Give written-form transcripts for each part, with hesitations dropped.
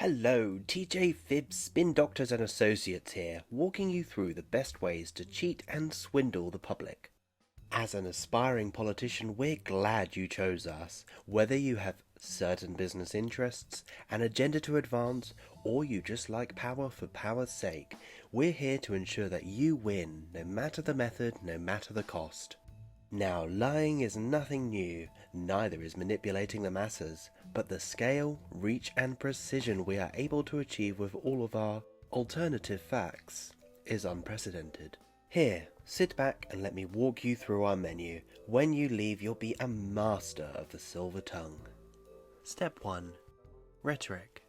Hello, TJ Fibbs, Spin Doctors and Associates here, walking you through the best ways to cheat and swindle the public. As an aspiring politician, we're glad you chose us. Whether you have certain business interests, an agenda to advance, or you just like power for power's sake, we're here to ensure that you win, no matter the method, no matter the cost. Now, lying is nothing new, neither is manipulating the masses, but the scale, reach and precision we are able to achieve with all of our alternative facts is unprecedented. Here, sit back and let me walk you through our menu. When you leave, you'll be a master of the silver tongue. Step 1. Rhetoric.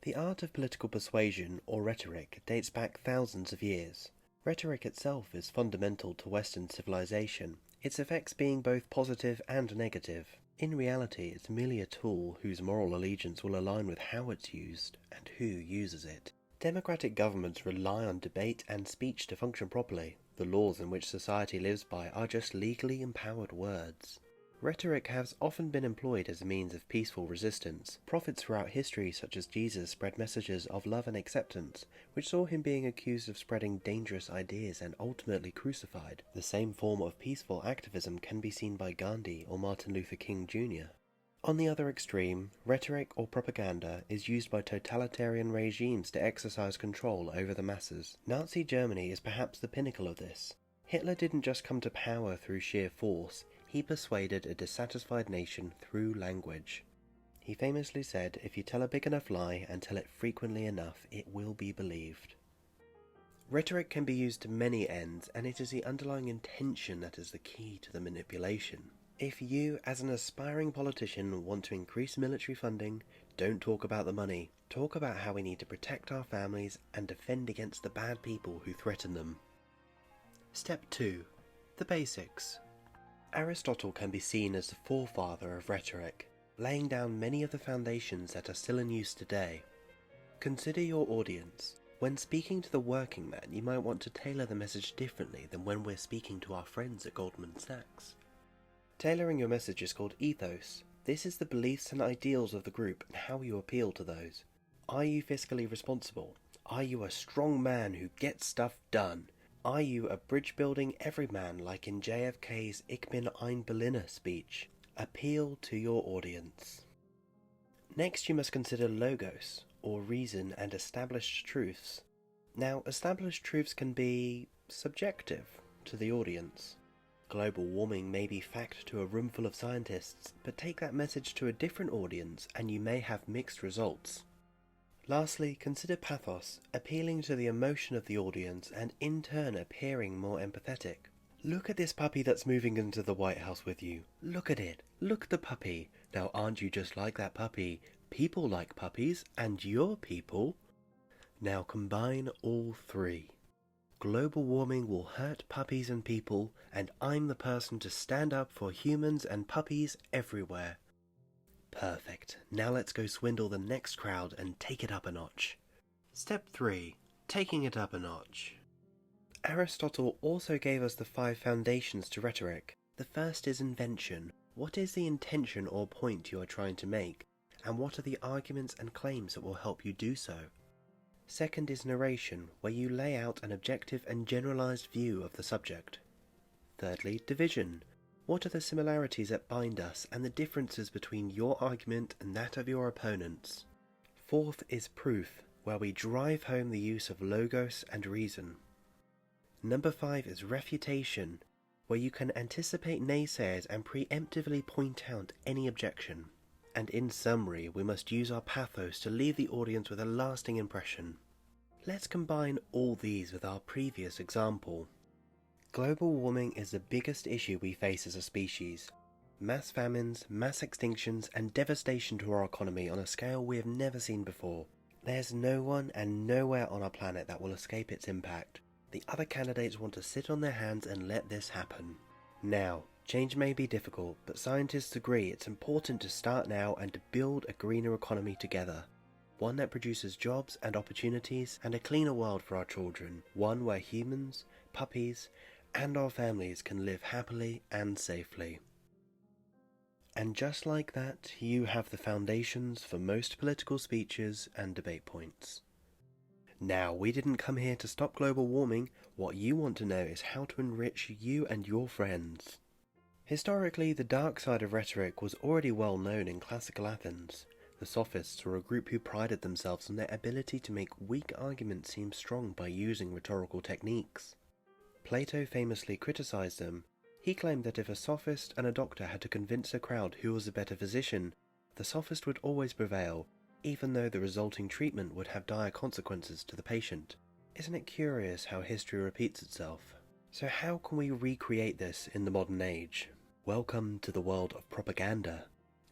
The art of political persuasion, or rhetoric, dates back thousands of years. Rhetoric itself is fundamental to Western civilization, its effects being both positive and negative. In reality, it's merely a tool whose moral allegiance will align with how it's used and who uses it. Democratic governments rely on debate and speech to function properly. The laws in which society lives by are just legally empowered words. Rhetoric has often been employed as a means of peaceful resistance. Prophets throughout history, such as Jesus, spread messages of love and acceptance, which saw him being accused of spreading dangerous ideas and ultimately crucified. The same form of peaceful activism can be seen by Gandhi or Martin Luther King Jr. On the other extreme, rhetoric or propaganda is used by totalitarian regimes to exercise control over the masses. Nazi Germany is perhaps the pinnacle of this. Hitler didn't just come to power through sheer force, he persuaded a dissatisfied nation through language. He famously said, "If you tell a big enough lie and tell it frequently enough, it will be believed." Rhetoric can be used to many ends, and it is the underlying intention that is the key to the manipulation. If you, as an aspiring politician, want to increase military funding, don't talk about the money. Talk about how we need to protect our families and defend against the bad people who threaten them. Step 2. The basics. Aristotle can be seen as the forefather of rhetoric, laying down many of the foundations that are still in use today. Consider your audience. When speaking to the working man, you might want to tailor the message differently than when we're speaking to our friends at Goldman Sachs. Tailoring your message is called ethos. This is the beliefs and ideals of the group and how you appeal to those. Are you fiscally responsible? Are you a strong man who gets stuff done? Are you a bridge-building everyman like in JFK's Ich bin ein Berliner speech? Appeal to your audience. Next, you must consider logos, or reason and established truths. Now, established truths can be subjective to the audience. Global warming may be fact to a room full of scientists, but take that message to a different audience and you may have mixed results. Lastly, consider pathos, appealing to the emotion of the audience and in turn appearing more empathetic. Look at this puppy that's moving into the White House with you. Look at it. Look at the puppy. Now aren't you just like that puppy? People like puppies, and you're people. Now combine all three. Global warming will hurt puppies and people, and I'm the person to stand up for humans and puppies everywhere. Perfect. Now let's go swindle the next crowd and take it up a notch. Step 3. Taking it up a notch. Aristotle also gave us the 5 foundations to rhetoric. The first is invention. What is the intention or point you are trying to make, and what are the arguments and claims that will help you do so? Second is narration, where you lay out an objective and generalized view of the subject. Thirdly, division. What are the similarities that bind us and the differences between your argument and that of your opponents? Fourth is proof, where we drive home the use of logos and reason. Number 5 is refutation, where you can anticipate naysayers and preemptively point out any objection. And in summary, we must use our pathos to leave the audience with a lasting impression. Let's combine all these with our previous example. Global warming is the biggest issue we face as a species. Mass famines, mass extinctions, and devastation to our economy on a scale we have never seen before. There's no one and nowhere on our planet that will escape its impact. The other candidates want to sit on their hands and let this happen. Now, change may be difficult, but scientists agree it's important to start now and to build a greener economy together. One that produces jobs and opportunities and a cleaner world for our children. One where humans, puppies, and our families can live happily and safely. And just like that, you have the foundations for most political speeches and debate points. Now, we didn't come here to stop global warming. What you want to know is how to enrich you and your friends. Historically, the dark side of rhetoric was already well known in classical Athens. The Sophists were a group who prided themselves on their ability to make weak arguments seem strong by using rhetorical techniques. Plato famously criticized them. He claimed that if a sophist and a doctor had to convince a crowd who was a better physician, the sophist would always prevail, even though the resulting treatment would have dire consequences to the patient. Isn't it curious how history repeats itself? So how can we recreate this in the modern age? Welcome to the world of propaganda.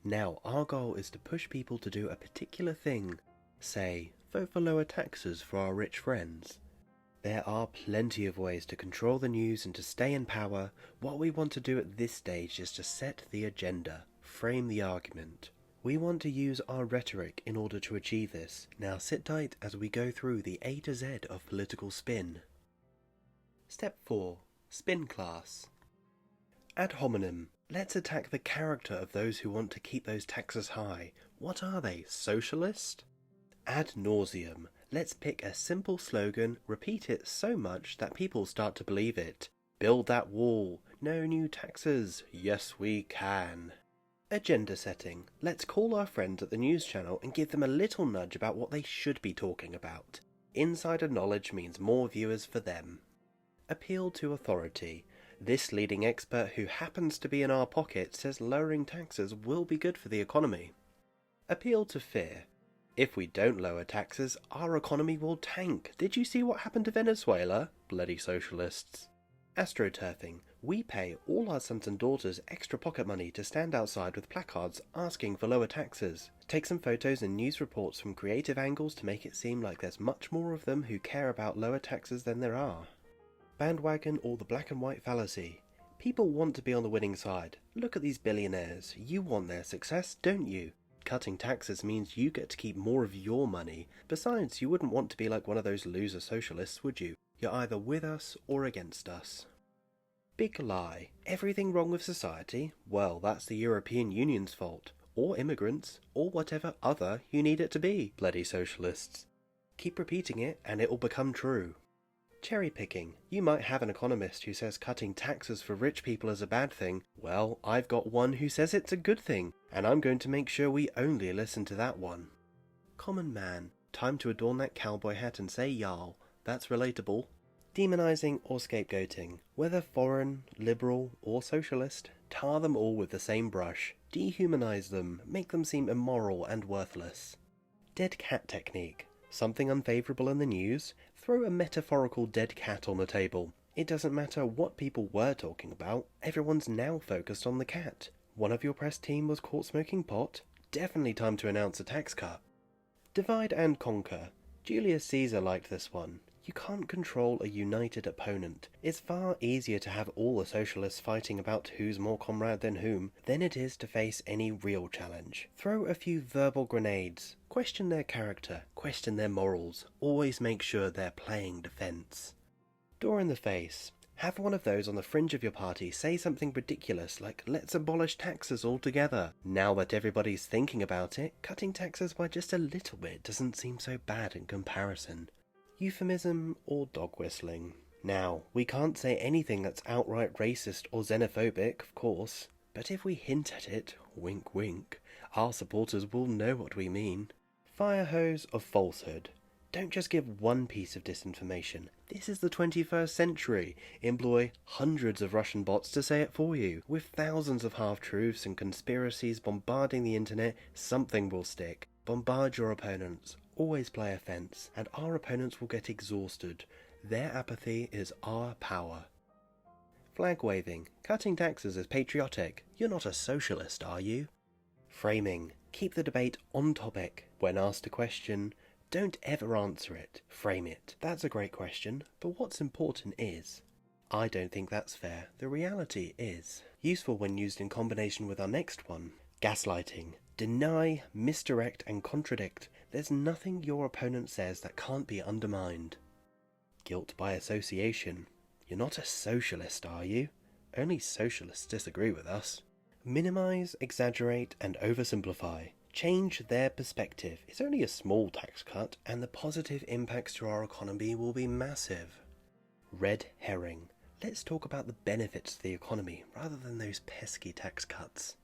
Now, our goal is to push people to do a particular thing. Say, vote for lower taxes for our rich friends. There are plenty of ways to control the news and to stay in power. What we want to do at this stage is to set the agenda, frame the argument. We want to use our rhetoric in order to achieve this. Now sit tight as we go through the A to Z of political spin. Step 4. Spin class. Ad hominem. Let's attack the character of those who want to keep those taxes high. What are they, socialist? Ad nauseam. Let's pick a simple slogan, repeat it so much that people start to believe it. Build that wall. No new taxes. Yes, we can. Agenda setting. Let's call our friends at the news channel and give them a little nudge about what they should be talking about. Insider knowledge means more viewers for them. Appeal to authority. This leading expert who happens to be in our pocket says lowering taxes will be good for the economy. Appeal to fear. If we don't lower taxes, our economy will tank. Did you see what happened to Venezuela? Bloody socialists. Astroturfing. We pay all our sons and daughters extra pocket money to stand outside with placards asking for lower taxes. Take some photos and news reports from creative angles to make it seem like there's much more of them who care about lower taxes than there are. Bandwagon or the black and white fallacy. People want to be on the winning side. Look at these billionaires. You want their success, don't you? Cutting taxes means you get to keep more of your money. Besides, you wouldn't want to be like one of those loser socialists, would you? You're either with us or against us. Big lie. Everything wrong with society? Well, that's the European Union's fault. Or immigrants. Or whatever other you need it to be. Bloody socialists. Keep repeating it and it will become true. Cherry picking. You might have an economist who says cutting taxes for rich people is a bad thing. Well, I've got one who says it's a good thing, and I'm going to make sure we only listen to that one. Common man. Time to adorn that cowboy hat and say Jarl. That's relatable. Demonizing or scapegoating. Whether foreign, liberal, or socialist, tar them all with the same brush. Dehumanize them. Make them seem immoral and worthless. Dead cat technique. Something unfavourable in the news? Throw a metaphorical dead cat on the table. It doesn't matter what people were talking about, everyone's now focused on the cat. One of your press team was caught smoking pot? Definitely time to announce a tax cut. Divide and conquer. Julius Caesar liked this one. You can't control a united opponent. It's far easier to have all the socialists fighting about who's more comrade than whom than it is to face any real challenge. Throw a few verbal grenades. Question their character. Question their morals. Always make sure they're playing defense. Door in the face. Have one of those on the fringe of your party say something ridiculous like, let's abolish taxes altogether. Now that everybody's thinking about it, cutting taxes by just a little bit doesn't seem so bad in comparison. Euphemism or dog whistling. Now, we can't say anything that's outright racist or xenophobic, of course, but if we hint at it, wink wink, our supporters will know what we mean. Fire hose of falsehood. Don't just give one piece of disinformation. This is the 21st century. Employ hundreds of Russian bots to say it for you. With thousands of half-truths and conspiracies bombarding the internet, something will stick. Bombard your opponents. Always play offense, and our opponents will get exhausted. Their apathy is our power. Flag waving. Cutting taxes is patriotic. You're not a socialist, are you? Framing. Keep the debate on topic. When asked a question, don't ever answer it. Frame it. That's a great question, but what's important is... I don't think that's fair. The reality is. Useful when used in combination with our next one. Gaslighting. Deny, misdirect, and contradict. There's nothing your opponent says that can't be undermined. Guilt by association. You're not a socialist, are you? Only socialists disagree with us. Minimize, exaggerate, and oversimplify. Change their perspective. It's only a small tax cut, and the positive impacts to our economy will be massive. Red herring. Let's talk about the benefits to the economy rather than those pesky tax cuts.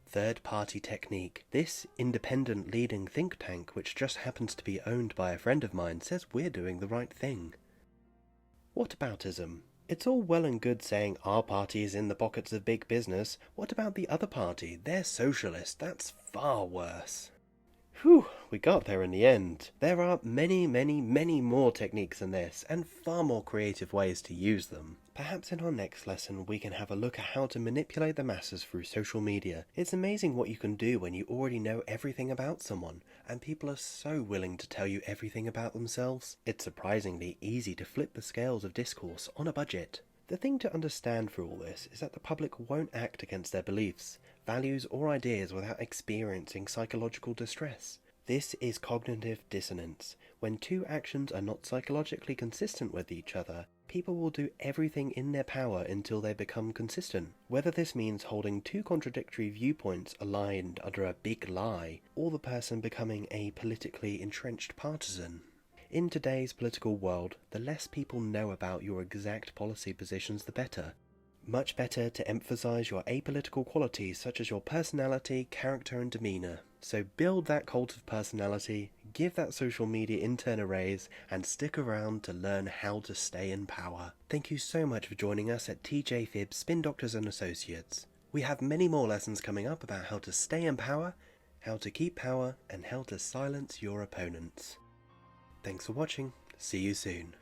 Third-party technique. This independent leading think tank, which just happens to be owned by a friend of mine, says we're doing the right thing. Whataboutism. It's all well and good saying our party is in the pockets of big business. What about the other party? They're socialist. That's far worse. Whew, we got there in the end. There are many more techniques than this, and far more creative ways to use them. Perhaps in our next lesson we can have a look at how to manipulate the masses through social media. It's amazing what you can do when you already know everything about someone, and people are so willing to tell you everything about themselves. It's surprisingly easy to flip the scales of discourse on a budget. The thing to understand through all this is that the public won't act against their beliefs, values or ideas without experiencing psychological distress. This is cognitive dissonance. When two actions are not psychologically consistent with each other, people will do everything in their power until they become consistent. Whether this means holding two contradictory viewpoints aligned under a big lie, or the person becoming a politically entrenched partisan. In today's political world, the less people know about your exact policy positions, the better. Much better to emphasize your apolitical qualities such as your personality, character and demeanor. So build that cult of personality, give that social media intern a raise, and stick around to learn how to stay in power. Thank you so much for joining us at TJ Fibbs Spin Doctors and Associates. We have many more lessons coming up about how to stay in power, how to keep power, and how to silence your opponents. Thanks for watching. See you soon.